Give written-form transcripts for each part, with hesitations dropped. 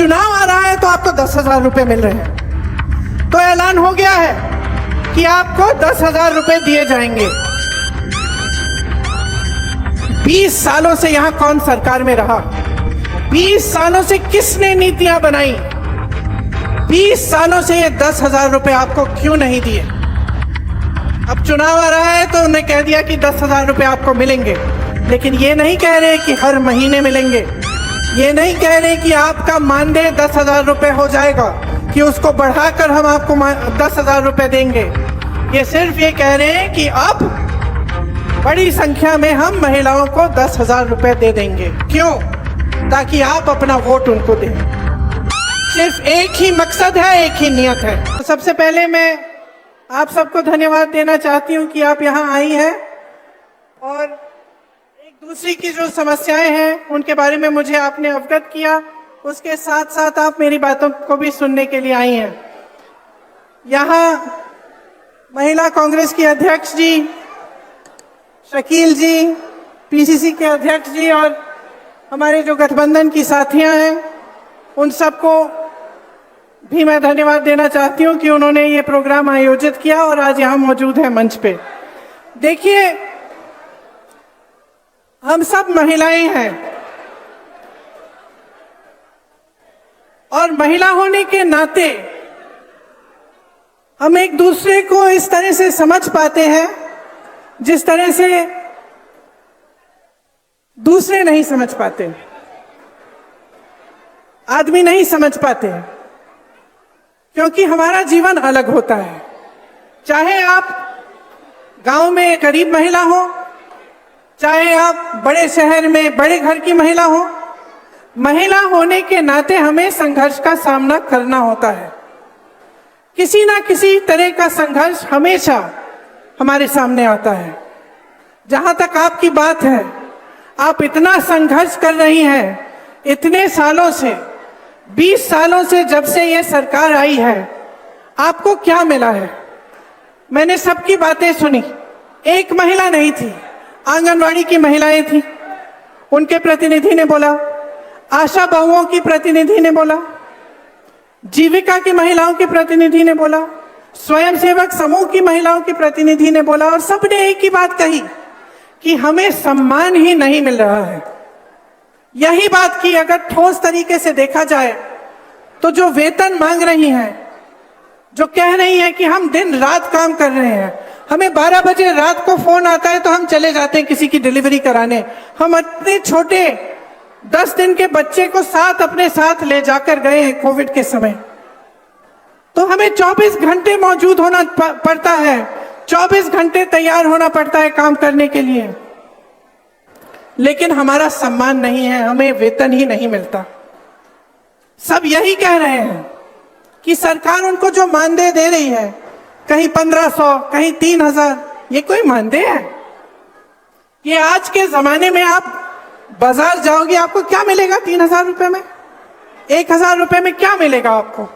चुनाव आ रहा है तो आपको 10,000 रुपए मिल रहे हैं। तो ऐलान हो गया है कि आपको 10,000 रुपए दिए जाएंगे। 20 सालों से यहां कौन सरकार में रहा? 20 सालों से किसने नीतियां बनाई? 20 सालों से ये 10,000 रुपए आपको क्यों नहीं दिए? अब चुनाव आ रहा है तो उन्हें कह दिया कि 10,000 रुपए आपको मिलेंगे, लेकिन ये नहीं कह रहे कि हर महीने मिलेंगे। ये नहीं कह रहे कि आपका मानदेय 10,000 रुपए हो जाएगा, कि उसको बढ़ाकर हम आपको 10,000 रुपए देंगे। ये सिर्फ ये कह रहे हैं कि अब बड़ी संख्या में हम महिलाओं को 10,000 रुपए दे देंगे। क्यों? ताकि आप अपना वोट उनको दें। सिर्फ एक ही मकसद है, एक ही नियत है। तो सबसे पहले मैं आप सबको धन्यवाद देना चाहती हूँ कि आप यहाँ आई हैं और एक दूसरी की जो समस्याएं हैं उनके बारे में मुझे आपने अवगत किया। उसके साथ साथ आप मेरी बातों को भी सुनने के लिए आई हैं। यहाँ महिला कांग्रेस की अध्यक्ष जी, शकील जी, पीसीसी के अध्यक्ष जी और हमारे जो गठबंधन की साथियां हैं, उन सबको भी मैं धन्यवाद देना चाहती हूं कि उन्होंने ये प्रोग्राम आयोजित किया और आज यहाँ मौजूद है मंच पे। देखिए, हम सब महिलाएं हैं और महिला होने के नाते हम एक दूसरे को इस तरह से समझ पाते हैं जिस तरह से दूसरे नहीं समझ पाते, आदमी नहीं समझ पाते, क्योंकि हमारा जीवन अलग होता है। चाहे आप गांव में गरीब महिला हो, चाहे आप बड़े शहर में बड़े घर की महिला हो, महिला होने के नाते हमें संघर्ष का सामना करना होता है। किसी ना किसी तरह का संघर्ष हमेशा हमारे सामने आता है। जहां तक आपकी बात है, आप इतना संघर्ष कर रही हैं इतने सालों से, 20 सालों से, जब से ये सरकार आई है, आपको क्या मिला है? मैंने सबकी बातें सुनी। एक महिला नहीं थी, आंगनवाड़ी की महिलाएं थी, उनके प्रतिनिधि ने बोला, आशा बहुओं की प्रतिनिधि ने बोला, जीविका की महिलाओं के प्रतिनिधि ने बोला, स्वयंसेवक समूह की महिलाओं के प्रतिनिधि ने बोला, और सबने एक ही बात कही कि हमें सम्मान ही नहीं मिल रहा है। यही बात की अगर ठोस तरीके से देखा जाए तो जो वेतन मांग रही हैं, जो कह रही हैं कि हम दिन रात काम कर रहे हैं, हमें 12 बजे रात को फोन आता है तो हम चले जाते हैं किसी की डिलीवरी कराने, हम इतने छोटे 10 दिन के बच्चे को साथ अपने साथ ले जाकर गए हैं कोविड के समय, तो हमें 24 घंटे मौजूद होना पड़ता है, 24 घंटे तैयार होना पड़ता है काम करने के लिए, लेकिन हमारा सम्मान नहीं है, हमें वेतन ही नहीं मिलता। सब यही कह रहे हैं कि सरकार उनको जो मानदेय दे रही है, कहीं 1500, कहीं 3000, ये कोई मानदेय है? ये आज के जमाने में आप बाजार जाओगे, आपको क्या मिलेगा 3000 रुपए में? 1000 रुपए में क्या मिलेगा आपको?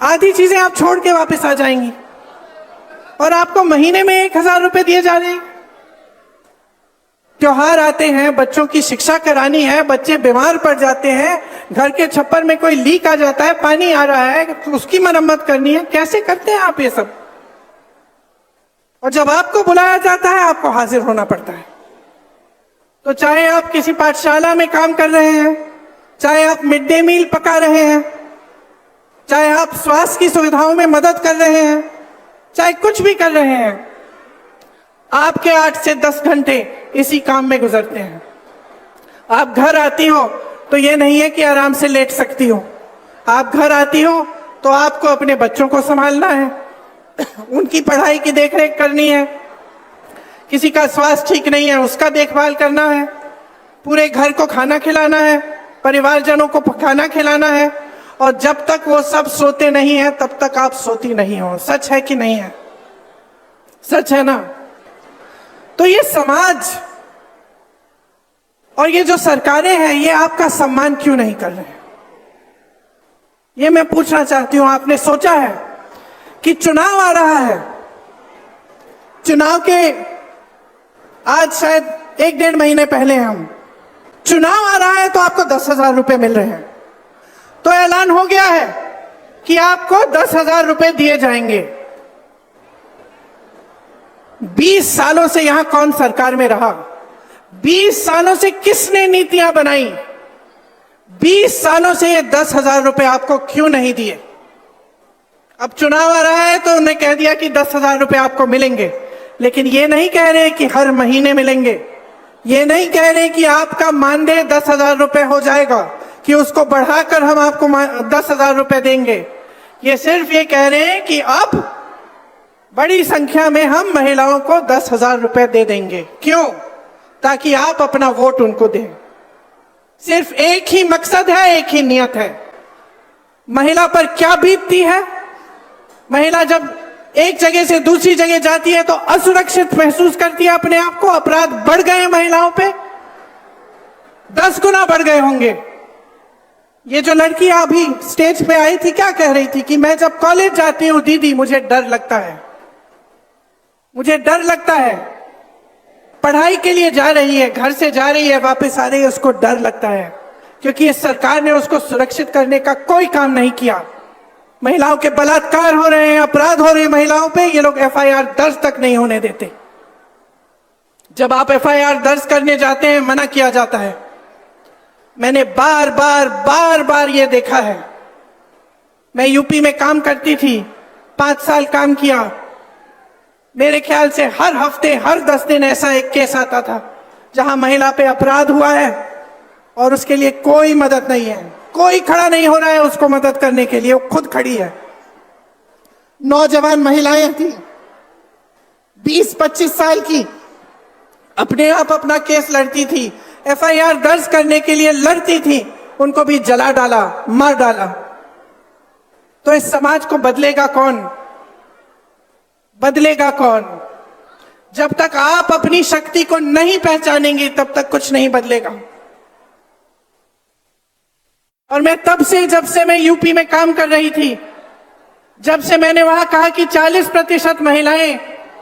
आधी चीजें आप छोड़ के वापस आ जाएंगी, और आपको महीने में 1000 रुपए दिए जा रहे हैं। त्योहार आते हैं, बच्चों की शिक्षा करानी है, बच्चे बीमार पड़ जाते हैं, घर के छप्पर में कोई लीक आ जाता है, पानी आ रहा है, तो उसकी मरम्मत करनी है। कैसे करते हैं आप ये सब? और जब आपको बुलाया जाता है, आपको हाजिर होना पड़ता है। तो चाहे आप किसी पाठशाला में काम कर रहे हैं, चाहे आप मिड डे मील पका रहे हैं, चाहे आप स्वास्थ्य की सुविधाओं में मदद कर रहे हैं, चाहे कुछ भी कर रहे हैं, आपके 8 से 10 घंटे इसी काम में गुजरते हैं। आप घर आती हो तो ये नहीं है कि आराम से लेट सकती हो। आप घर आती हो तो आपको अपने बच्चों को संभालना है, उनकी पढ़ाई की देखरेख करनी है, किसी का स्वास्थ्य ठीक नहीं है उसका देखभाल करना है, पूरे घर को खाना खिलाना है, परिवारजनों को खाना खिलाना है, और जब तक वो सब सोते नहीं है तब तक आप सोती नहीं हो। सच है कि नहीं है? सच है ना? तो ये समाज और ये जो सरकारें हैं, ये आपका सम्मान क्यों नहीं कर रहे हैं? ये मैं पूछना चाहती हूं। आपने सोचा है कि चुनाव आ रहा है, चुनाव के आज शायद 1-1.5 महीने पहले हम, चुनाव आ रहा है तो आपको 10,000 रुपए मिल रहे हैं। तो ऐलान हो गया है कि आपको 10,000 रुपए दिए जाएंगे। 20 सालों से यहां कौन सरकार में रहा? 20 सालों से किसने नीतियां बनाई? 20 सालों से ये 10,000 रुपए आपको क्यों नहीं दिए? अब चुनाव आ रहा है तो उन्होंने कह दिया कि 10,000 रुपए आपको मिलेंगे, लेकिन ये नहीं कह रहे कि हर महीने मिलेंगे। ये नहीं कह रहे कि आपका मानदेय 10,000 रुपए हो जाएगा, कि उसको बढ़ाकर हम आपको 10,000 रुपए देंगे। ये सिर्फ ये कह रहे हैं कि अब बड़ी संख्या में हम महिलाओं को 10,000 रुपए दे देंगे। क्यों? ताकि आप अपना वोट उनको दें। सिर्फ एक ही मकसद है, एक ही नियत है। महिला पर क्या बीतती है? महिला जब एक जगह से दूसरी जगह जाती है तो असुरक्षित महसूस करती है अपने आप को। अपराध बढ़ गए महिलाओं पे, 10 गुना बढ़ गए होंगे। ये जो लड़की अभी स्टेज पे आई थी, क्या कह रही थी कि मैं जब कॉलेज जाती हूँ दीदी मुझे डर लगता है, मुझे डर लगता है। पढ़ाई के लिए जा रही है, घर से जा रही है, वापस आ रही है, उसको डर लगता है, क्योंकि इस सरकार ने उसको सुरक्षित करने का कोई काम नहीं किया। महिलाओं के बलात्कार हो रहे हैं, अपराध हो रहे हैं महिलाओं पे, ये लोग एफआईआर दर्ज तक नहीं होने देते। जब आप एफआईआर दर्ज करने जाते हैं मना किया जाता है। मैंने बार बार ये देखा है। मैं यूपी में काम करती थी, 5 साल काम किया। मेरे ख्याल से हर हफ्ते, हर 10 दिन ऐसा एक केस आता था जहां महिला पे अपराध हुआ है और उसके लिए कोई मदद नहीं है, कोई खड़ा नहीं हो रहा है उसको मदद करने के लिए, वो खुद खड़ी है। नौजवान महिलाएं थी, 20-25 साल की, अपने आप अपना केस लड़ती थी, एफआईआर दर्ज करने के लिए लड़ती थी, उनको भी जला डाला, मार डाला। तो इस समाज को बदलेगा कौन? बदलेगा कौन? जब तक आप अपनी शक्ति को नहीं पहचानेंगे तब तक कुछ नहीं बदलेगा। और मैं तब से, जब से मैं यूपी में काम कर रही थी, जब से मैंने वहां कहा कि 40% महिलाएं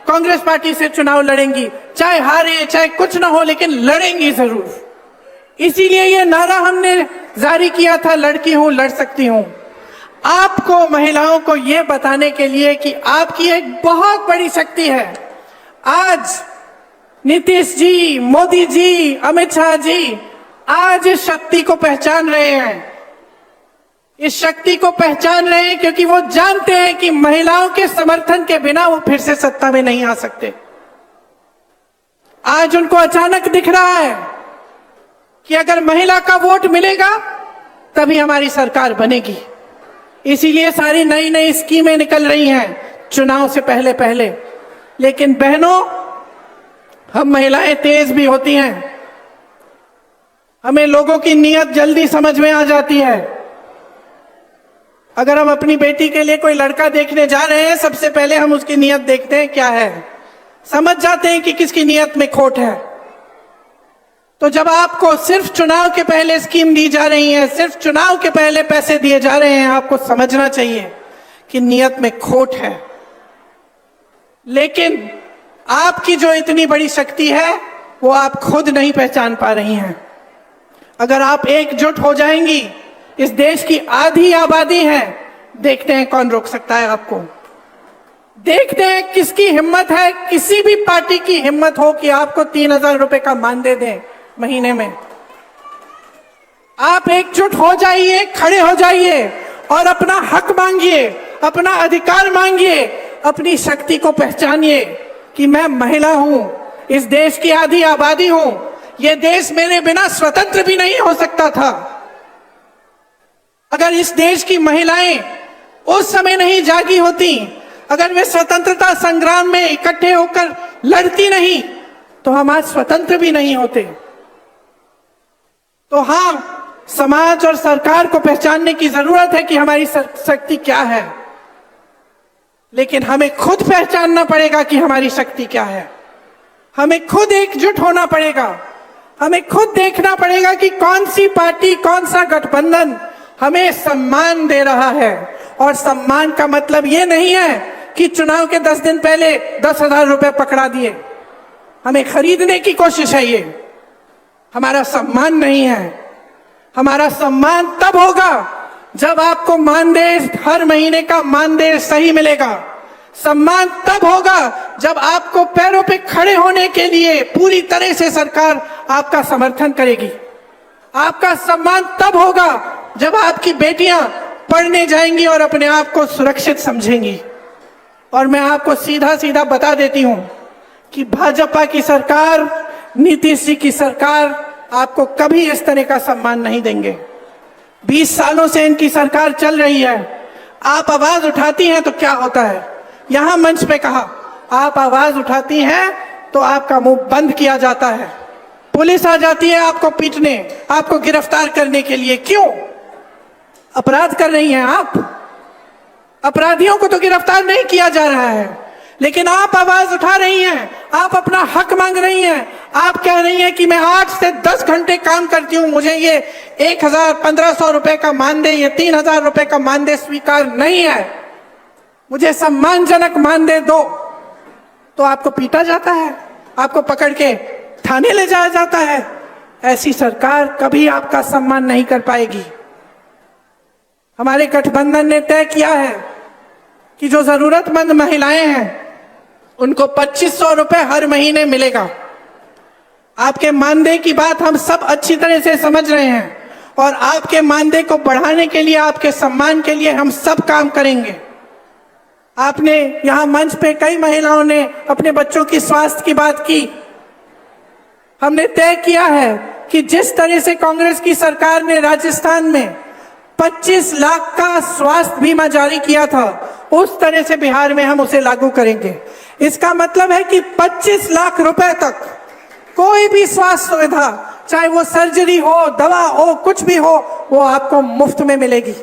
कांग्रेस पार्टी से चुनाव लड़ेंगी, चाहे हारे चाहे कुछ ना हो, लेकिन लड़ेंगी जरूर। इसीलिए ये नारा हमने जारी किया था, लड़की हूं लड़ सकती हूं। आपको, महिलाओं को यह बताने के लिए कि आपकी एक बहुत बड़ी शक्ति है। आज नीतीश जी, मोदी जी, अमित शाह जी आज इस शक्ति को पहचान रहे हैं। इस शक्ति को पहचान रहे हैं क्योंकि वो जानते हैं कि महिलाओं के समर्थन के बिना वो फिर से सत्ता में नहीं आ सकते। आज उनको अचानक दिख रहा है कि अगर महिला का वोट मिलेगा तभी हमारी सरकार बनेगी। इसीलिए सारी नई नई स्कीमें निकल रही हैं चुनाव से पहले पहले। लेकिन बहनों, हम महिलाएं तेज भी होती हैं, हमें लोगों की नीयत जल्दी समझ में आ जाती है। अगर हम अपनी बेटी के लिए कोई लड़का देखने जा रहे हैं, सबसे पहले हम उसकी नीयत देखते हैं क्या है, समझ जाते हैं कि किसकी नीयत में खोट है। तो जब आपको सिर्फ चुनाव के पहले स्कीम दी जा रही है, सिर्फ चुनाव के पहले पैसे दिए जा रहे हैं, आपको समझना चाहिए कि नीयत में खोट है। लेकिन आपकी जो इतनी बड़ी शक्ति है वो आप खुद नहीं पहचान पा रही हैं। अगर आप एकजुट हो जाएंगी, इस देश की आधी आबादी है, देखते हैं कौन रोक सकता है आपको। देखते हैं किसकी हिम्मत है, किसी भी पार्टी की हिम्मत हो कि आपको 3,000 रुपए का मानदेय दें महीने में। आप एकजुट हो जाइए, खड़े हो जाइए और अपना हक मांगिए, अपना अधिकार मांगिए, अपनी शक्ति को पहचानिए कि मैं महिला हूं, इस देश की आधी आबादी हूं, यह देश मेरे बिना स्वतंत्र भी नहीं हो सकता था। अगर इस देश की महिलाएं उस समय नहीं जागी होती, अगर वे स्वतंत्रता संग्राम में इकट्ठे होकर लड़ती नहीं, तो हम आज स्वतंत्र भी नहीं होते। तो हाँ, समाज और सरकार को पहचानने की जरूरत है कि हमारी शक्ति क्या है, लेकिन हमें खुद पहचानना पड़ेगा कि हमारी शक्ति क्या है। हमें खुद एकजुट होना पड़ेगा, हमें खुद देखना पड़ेगा कि कौन सी पार्टी, कौन सा गठबंधन हमें सम्मान दे रहा है। और सम्मान का मतलब ये नहीं है कि चुनाव के 10 दिन पहले 10,000 रुपए पकड़ा दिए, हमें खरीदने की कोशिश है। ये हमारा सम्मान नहीं है। हमारा सम्मान तब होगा जब आपको मानदेय, हर महीने का मानदेय सही मिलेगा। सम्मान तब होगा जब आपको पैरों पे खड़े होने के लिए पूरी तरह से सरकार आपका समर्थन करेगी। आपका सम्मान तब होगा जब आपकी बेटियां पढ़ने जाएंगी और अपने आप को सुरक्षित समझेंगी। और मैं आपको सीधा सीधा बता देती हूं कि भाजपा की सरकार, नीतीश जी की सरकार आपको कभी इस तरह का सम्मान नहीं देंगे। 20 सालों से इनकी सरकार चल रही है। आप आवाज उठाती हैं तो क्या होता है? यहां मंच पे कहा, आप आवाज उठाती हैं तो आपका मुंह बंद किया जाता है, पुलिस आ जाती है आपको पीटने, आपको गिरफ्तार करने के लिए। क्यों? अपराध कर रही हैं आप। अपराधियों को तो गिरफ्तार नहीं किया जा रहा है, लेकिन आप आवाज उठा रही हैं, आप अपना हक मांग रही हैं। आप कह रही हैं कि मैं 8 से 10 घंटे काम करती हूं, मुझे ये 1,000-1,500 रुपए का मानदेय, ये 3,000 रुपए का मानदेय स्वीकार नहीं है, मुझे सम्मानजनक मानदेय दो। तो आपको पीटा जाता है, आपको पकड़ के थाने ले जाया जाता है। ऐसी सरकार कभी आपका सम्मान नहीं कर पाएगी। हमारे गठबंधन ने तय किया है कि जो जरूरतमंद महिलाएं हैं उनको 2,500 रुपए हर महीने मिलेगा। आपके मानदेय की बात हम सब अच्छी तरह से समझ रहे हैं और आपके मानदेय को बढ़ाने के लिए, आपके सम्मान के लिए हम सब काम करेंगे। आपने यहां मंच पे कई महिलाओं ने अपने बच्चों की स्वास्थ्य की बात की। हमने तय किया है कि जिस तरह से कांग्रेस की सरकार ने राजस्थान में 25 लाख का स्वास्थ्य बीमा जारी किया था, उस तरह से बिहार में हम उसे लागू करेंगे। इसका मतलब है कि 25 लाख रुपए तक कोई भी स्वास्थ्य सुविधा, चाहे वो सर्जरी हो, दवा हो, कुछ भी हो, वो आपको मुफ्त में मिलेगी।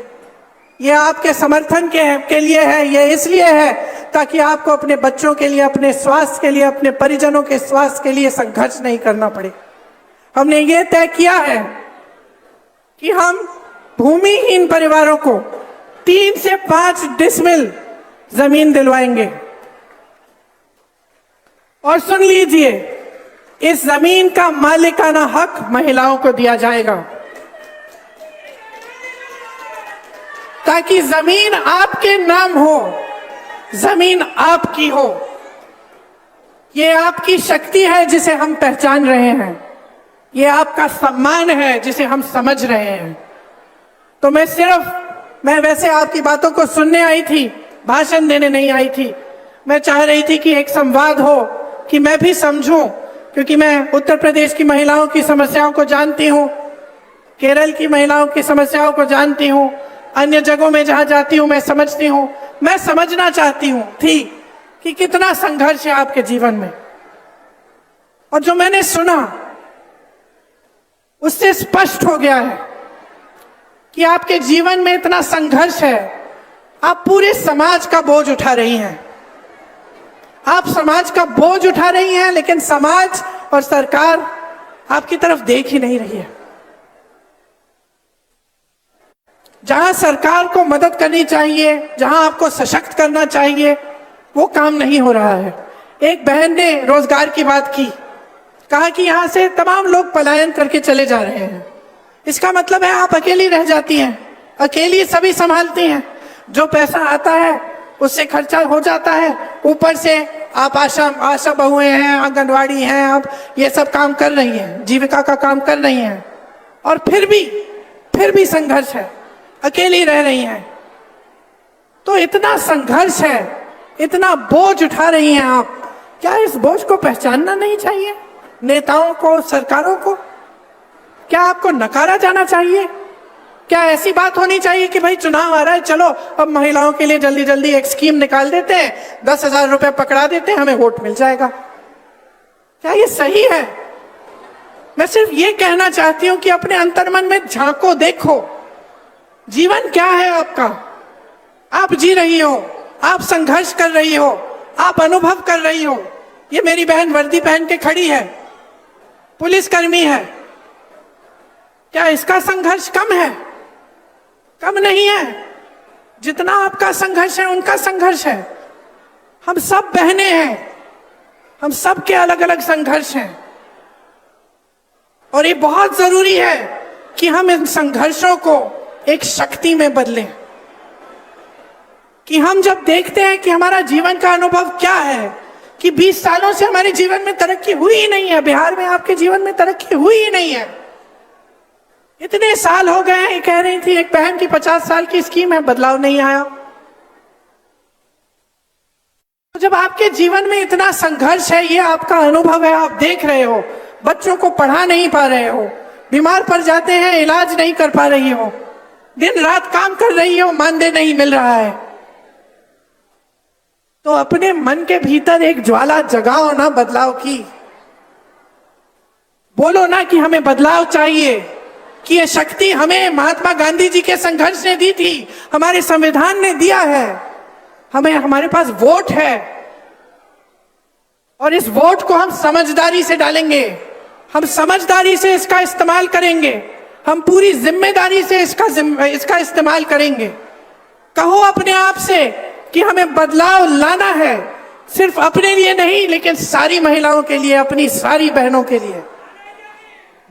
ये आपके समर्थन के लिए है, ये इसलिए है ताकि आपको अपने बच्चों के लिए, अपने स्वास्थ्य के लिए, अपने परिजनों के स्वास्थ्य के लिए संघर्ष नहीं करना पड़े। हमने ये तय किया है कि हम भूमिहीन परिवारों को 3 से 5 डिसमिल जमीन दिलवाएंगे। और सुन लीजिए, इस जमीन का मालिकाना हक महिलाओं को दिया जाएगा ताकि जमीन आपके नाम हो, जमीन आपकी हो। ये आपकी शक्ति है जिसे हम पहचान रहे हैं, ये आपका सम्मान है जिसे हम समझ रहे हैं। तो मैं वैसे आपकी बातों को सुनने आई थी, भाषण देने नहीं आई थी। मैं चाह रही थी कि एक संवाद हो, कि मैं भी समझूं, क्योंकि मैं उत्तर प्रदेश की महिलाओं की समस्याओं को जानती हूं, केरल की महिलाओं की समस्याओं को जानती हूं, अन्य जगहों में जहां जाती हूं मैं समझती हूं। मैं समझना चाहती हूं थी कि कितना संघर्ष है आपके जीवन में। और जो मैंने सुना उससे स्पष्ट हो गया है कि आपके जीवन में इतना संघर्ष है। आप पूरे समाज का बोझ उठा रही हैं, आप समाज का बोझ उठा रही हैं, लेकिन समाज और सरकार आपकी तरफ देख ही नहीं रही है। जहां सरकार को मदद करनी चाहिए, जहां आपको सशक्त करना चाहिए, वो काम नहीं हो रहा है। एक बहन ने रोजगार की बात की, कहा कि यहां से तमाम लोग पलायन करके चले जा रहे हैं। इसका मतलब है आप अकेली रह जाती हैं, अकेली सभी संभालती हैं। जो पैसा आता है उससे खर्चा हो जाता है, ऊपर से आप आशा बहुएं हैं, आंगनवाड़ी हैं, आप ये सब काम कर रही हैं, जीविका का काम कर रही हैं, और फिर भी संघर्ष है, अकेली रह रही हैं। तो इतना संघर्ष है, इतना बोझ उठा रही हैं आप, क्या इस बोझ को पहचानना नहीं चाहिए? नेताओं को, सरकारों को क्या आपको नकारा जाना चाहिए? क्या ऐसी बात होनी चाहिए कि भाई चुनाव आ रहा है, चलो अब महिलाओं के लिए जल्दी जल्दी एक स्कीम निकाल देते हैं, 10,000 रुपए पकड़ा देते हैं, हमें वोट मिल जाएगा? क्या ये सही है? मैं सिर्फ ये कहना चाहती हूं कि अपने अंतर्मन में झांको, देखो जीवन क्या है आपका। आप जी रही हो, आप संघर्ष कर रही हो, आप अनुभव कर रही हो। ये मेरी बहन वर्दी पहन के खड़ी है, पुलिसकर्मी है। क्या इसका संघर्ष कम है? कम नहीं है। जितना आपका संघर्ष है उनका संघर्ष है। हम सब बहनें हैं, हम सब के अलग अलग संघर्ष हैं, और ये बहुत जरूरी है कि हम इन संघर्षों को एक शक्ति में बदलें। कि हम जब देखते हैं कि हमारा जीवन का अनुभव क्या है, कि 20 सालों से हमारे जीवन में तरक्की हुई ही नहीं है, बिहार में आपके जीवन में तरक्की हुई ही नहीं है, इतने साल हो गए हैं। कह रही थी एक बहन की 50 साल की स्कीम है, बदलाव नहीं आया। तो जब आपके जीवन में इतना संघर्ष है, ये आपका अनुभव है, आप देख रहे हो, बच्चों को पढ़ा नहीं पा रहे हो, बीमार पड़ जाते हैं, इलाज नहीं कर पा रही हो, दिन रात काम कर रही हो, मानदेय नहीं मिल रहा है, तो अपने मन के भीतर एक ज्वाला जगाओ ना बदलाव की। बोलो ना कि हमें बदलाव चाहिए, कि ये शक्ति हमें महात्मा गांधी जी के संघर्ष ने दी थी, हमारे संविधान ने दिया है, हमें, हमारे पास वोट है और इस वोट को हम समझदारी से डालेंगे, हम समझदारी से इसका इस्तेमाल करेंगे, हम पूरी जिम्मेदारी से इसका इस्तेमाल करेंगे। कहो अपने आप से कि हमें बदलाव लाना है, सिर्फ अपने लिए नहीं लेकिन सारी महिलाओं के लिए, अपनी सारी बहनों के लिए।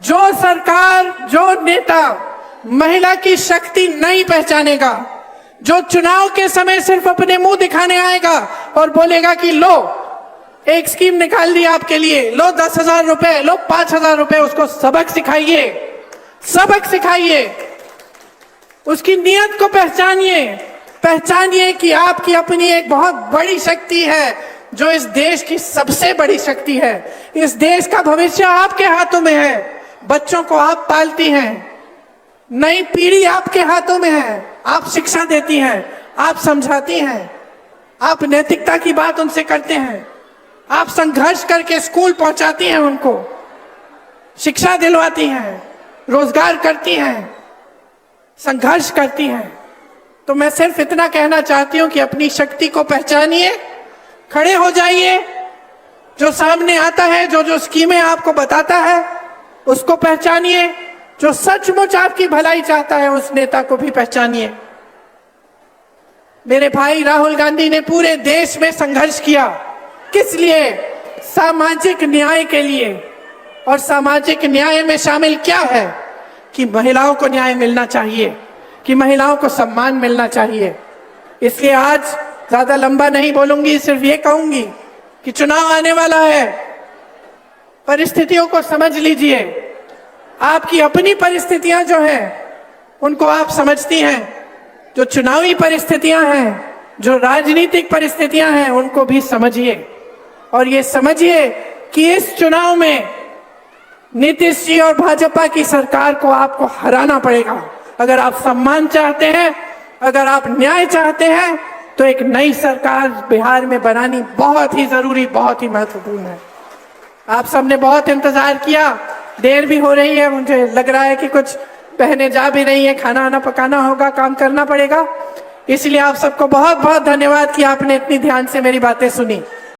जो सरकार, जो नेता महिला की शक्ति नहीं पहचानेगा, जो चुनाव के समय सिर्फ अपने मुंह दिखाने आएगा और बोलेगा कि लो एक स्कीम निकाल दी आपके लिए, लो 10,000 रुपए, लो 5,000 रुपए, उसको सबक सिखाइए, सबक सिखाइए, उसकी नीयत को पहचानिए, पहचानिए कि आपकी अपनी एक बहुत बड़ी शक्ति है, जो इस देश की सबसे बड़ी शक्ति है। इस देश का भविष्य आपके हाथों में है, बच्चों को आप पालती हैं, नई पीढ़ी आपके हाथों में है, आप शिक्षा देती हैं, आप समझाती हैं, आप नैतिकता की बात उनसे करते हैं, आप संघर्ष करके स्कूल पहुंचाती हैं, उनको शिक्षा दिलवाती हैं, रोजगार करती हैं, संघर्ष करती हैं। तो मैं सिर्फ इतना कहना चाहती हूं कि अपनी शक्ति को पहचानिए, खड़े हो जाइए, जो सामने आता है, जो स्कीमें आपको बताता है उसको पहचानिए, जो सचमुच आपकी भलाई चाहता है उस नेता को भी पहचानिए। मेरे भाई राहुल गांधी ने पूरे देश में संघर्ष किया, किस लिए? सामाजिक न्याय के लिए। और सामाजिक न्याय में शामिल क्या है? कि महिलाओं को न्याय मिलना चाहिए, कि महिलाओं को सम्मान मिलना चाहिए। इसलिए आज ज्यादा लंबा नहीं बोलूंगी, सिर्फ ये कहूंगी कि चुनाव आने वाला है, परिस्थितियों को समझ लीजिए। आपकी अपनी परिस्थितियां जो हैं उनको आप समझती हैं, जो चुनावी परिस्थितियां हैं, जो राजनीतिक परिस्थितियां हैं उनको भी समझिए, और ये समझिए कि इस चुनाव में नीतीश जी और भाजपा की सरकार को आपको हराना पड़ेगा। अगर आप सम्मान चाहते हैं, अगर आप न्याय चाहते हैं, तो एक नई सरकार बिहार में बनानी बहुत ही जरूरी, बहुत ही महत्वपूर्ण है। आप सबने बहुत इंतजार किया, देर भी हो रही है, मुझे लग रहा है कि कुछ बहनें जा भी रही है, खाना वाना पकाना होगा, काम करना पड़ेगा। इसलिए आप सबको बहुत बहुत धन्यवाद कि आपने इतनी ध्यान से मेरी बातें सुनी।